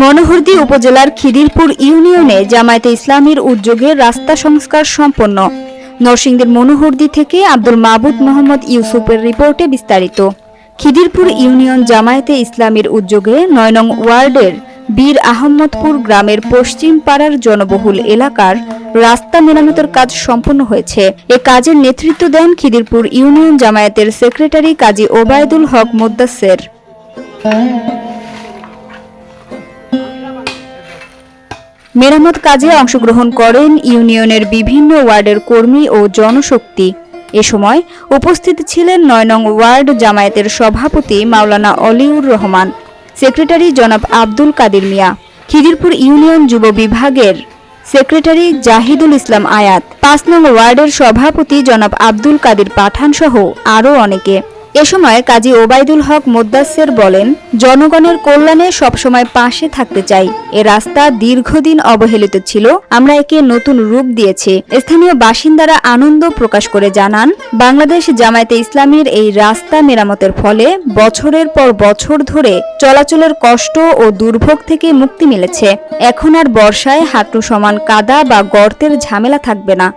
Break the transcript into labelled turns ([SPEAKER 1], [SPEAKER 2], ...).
[SPEAKER 1] মনোহরদী উপজেলার খিদিরপুর ইউনিয়নে জামায়াতে ইসলামীর উদ্যোগে রাস্তা সংস্কার সম্পন্ন। নরসিংদীর মনোহরদী থেকে আব্দুল মাবুদ মোহাম্মদ ইউসুফের রিপোর্টে বিস্তারিত। খিদিরপুর ইউনিয়ন জামায়াতে ইসলামীর উদ্যোগে ৯ নং ওয়ার্ডের বীর আহমদপুর গ্রামের পশ্চিম পাড়ার জনবহুল এলাকার রাস্তা মেরামতের কাজ সম্পন্ন হয়েছে। এ কাজের নেতৃত্ব দেন খিদিরপুর ইউনিয়ন জামায়াতের সেক্রেটারি কাজী ওবায়দুল হক মোদ্দাসের। মেরামত কাজে অংশগ্রহণ করেন ইউনিয়নের বিভিন্ন ওয়ার্ডের কর্মী ও জনশক্তি। এ সময় উপস্থিত ছিলেন ৯ নং ওয়ার্ড জামায়াতের সভাপতি মাওলানা অলিউর রহমান, সেক্রেটারি জনাব আব্দুল কাদির মিয়া, খিদিরপুর ইউনিয়ন যুব বিভাগের সেক্রেটারি জাহিদুল ইসলাম আয়াত, ৫ নং ওয়ার্ডের সভাপতি জনাব আব্দুল কাদির পাঠান সহ আরও অনেকে। এ সময় কাজী ওবায়দুল হক মোদ্দাসের বলেন, জনগণের কল্যাণে সবসময় পাশে থাকতে চাই। এ রাস্তা দীর্ঘদিন অবহেলিত ছিল, আমরা একে নতুন রূপ দিয়েছি। স্থানীয় বাসিন্দারা আনন্দ প্রকাশ করে জানান, বাংলাদেশ জামায়াতে ইসলামীর এই রাস্তা মেরামতের ফলে বছরের পর বছর ধরে চলাচলের কষ্ট ও দুর্ভোগ থেকে মুক্তি মিলেছে। এখন আর বর্ষায় হাঁটু সমান কাদা বা গর্তের ঝামেলা থাকবে না।